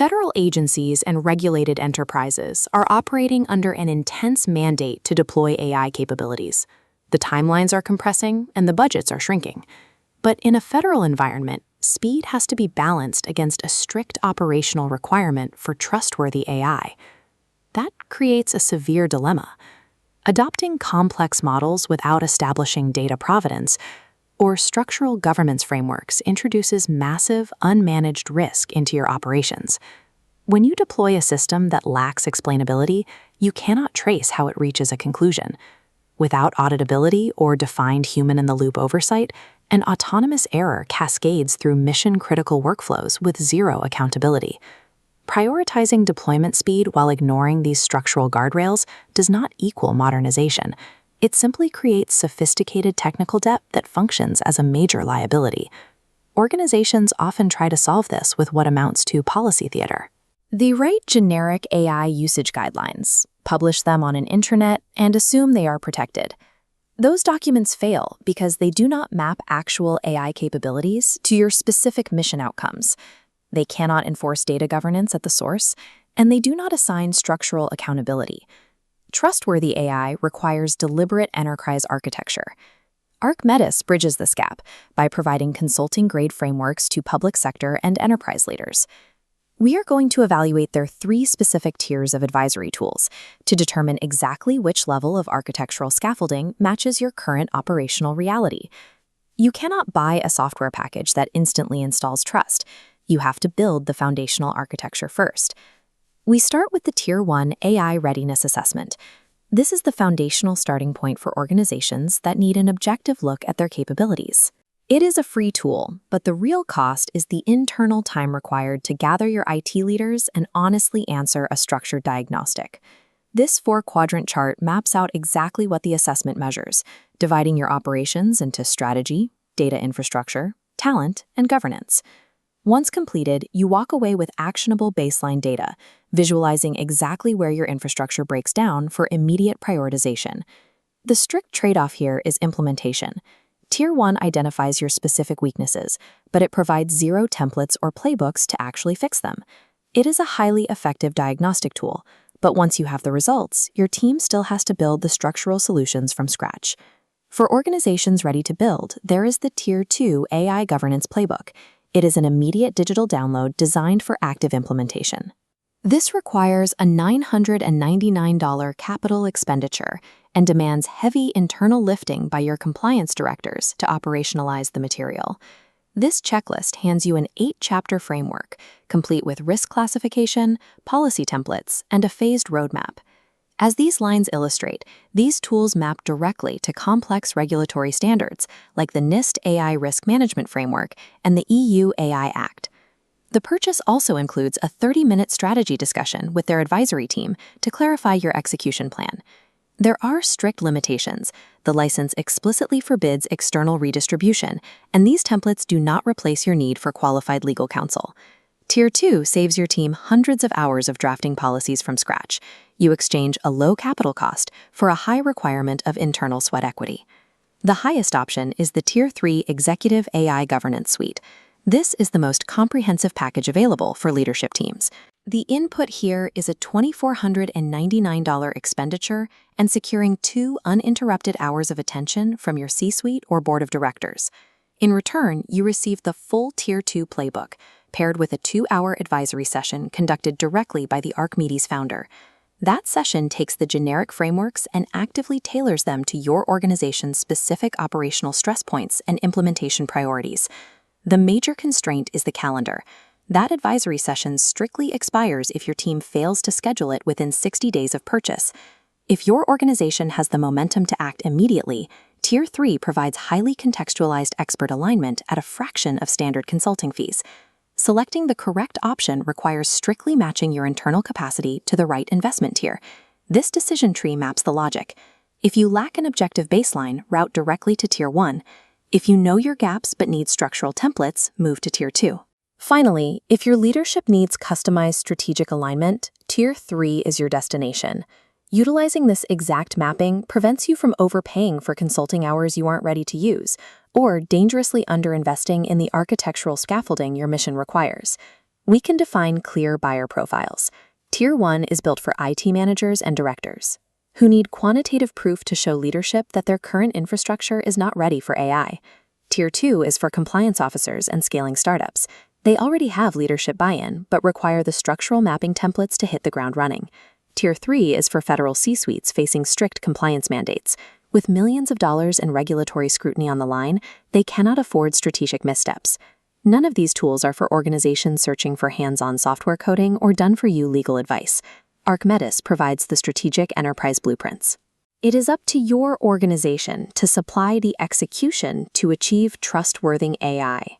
Federal agencies and regulated enterprises are operating under an intense mandate to deploy AI capabilities. The timelines are compressing and the budgets are shrinking. But in a federal environment, speed has to be balanced against a strict operational requirement for trustworthy AI. That creates a severe dilemma. Adopting complex models without establishing data provenance or structural governance frameworks introduces massive, unmanaged risk into your operations. When you deploy a system that lacks explainability, you cannot trace how it reaches a conclusion. Without auditability or defined human-in-the-loop oversight, an autonomous error cascades through mission-critical workflows with zero accountability. Prioritizing deployment speed while ignoring these structural guardrails does not equal modernization. It simply creates sophisticated technical debt that functions as a major liability. Organizations often try to solve this with what amounts to policy theater. They write generic AI usage guidelines, publish them on an intranet, and assume they are protected. Those documents fail because they do not map actual AI capabilities to your specific mission outcomes. They cannot enforce data governance at the source, and they do not assign structural accountability. Trustworthy AI requires deliberate enterprise architecture. ArcMetis bridges this gap by providing consulting-grade frameworks to public sector and enterprise leaders. We are going to evaluate their 3 specific tiers of advisory tools to determine exactly which level of architectural scaffolding matches your current operational reality. You cannot buy a software package that instantly installs trust. You have to build the foundational architecture first. We start with the Tier 1 AI Readiness Assessment. This is the foundational starting point for organizations that need an objective look at their capabilities. It is a free tool, but the real cost is the internal time required to gather your IT leaders and honestly answer a structured diagnostic. This 4-quadrant chart maps out exactly what the assessment measures, dividing your operations into strategy, data infrastructure, talent, and governance. Once completed, you walk away with actionable baseline data, visualizing exactly where your infrastructure breaks down for immediate prioritization. The strict trade-off here is implementation. Tier 1 identifies your specific weaknesses, but it provides 0 templates or playbooks to actually fix them. It is a highly effective diagnostic tool, but once you have the results, your team still has to build the structural solutions from scratch. For organizations ready to build, there is the Tier 2 AI Governance Playbook. It is an immediate digital download designed for active implementation. This requires a $999 capital expenditure and demands heavy internal lifting by your compliance directors to operationalize the material. This checklist hands you an 8-chapter framework, complete with risk classification, policy templates, and a phased roadmap. As these lines illustrate, these tools map directly to complex regulatory standards like the NIST AI Risk Management Framework and the EU AI Act. The purchase also includes a 30-minute strategy discussion with their advisory team to clarify your execution plan. There are strict limitations. The license explicitly forbids external redistribution, and these templates do not replace your need for qualified legal counsel. Tier 2 saves your team hundreds of hours of drafting policies from scratch. You exchange a low capital cost for a high requirement of internal sweat equity. The highest option is the Tier 3 Executive AI Governance Suite. This is the most comprehensive package available for leadership teams. The input here is a $2,499 expenditure and securing 2 uninterrupted hours of attention from your C-suite or board of directors. In return, you receive the full Tier 2 playbook, paired with a 2-hour advisory session conducted directly by the ArcMetis founder. That session takes the generic frameworks and actively tailors them to your organization's specific operational stress points and implementation priorities. The major constraint is the calendar. That advisory session strictly expires if your team fails to schedule it within 60 days of purchase. If your organization has the momentum to act immediately, Tier 3 provides highly contextualized expert alignment at a fraction of standard consulting fees. Selecting the correct option requires strictly matching your internal capacity to the right investment tier. This decision tree maps the logic. If you lack an objective baseline, route directly to Tier 1. If you know your gaps but need structural templates, move to Tier 2. Finally, if your leadership needs customized strategic alignment, Tier 3 is your destination. Utilizing this exact mapping prevents you from overpaying for consulting hours you aren't ready to use, or dangerously underinvesting in the architectural scaffolding your mission requires. We can define clear buyer profiles. Tier 1 is built for IT managers and directors, who need quantitative proof to show leadership that their current infrastructure is not ready for AI. Tier 2 is for compliance officers and scaling startups. They already have leadership buy-in, but require the structural mapping templates to hit the ground running. Tier 3 is for federal C-suites facing strict compliance mandates. With millions of dollars in regulatory scrutiny on the line, they cannot afford strategic missteps. None of these tools are for organizations searching for hands-on software coding or done-for-you legal advice. ArcMetis provides the strategic enterprise blueprints. It is up to your organization to supply the execution to achieve trustworthy AI.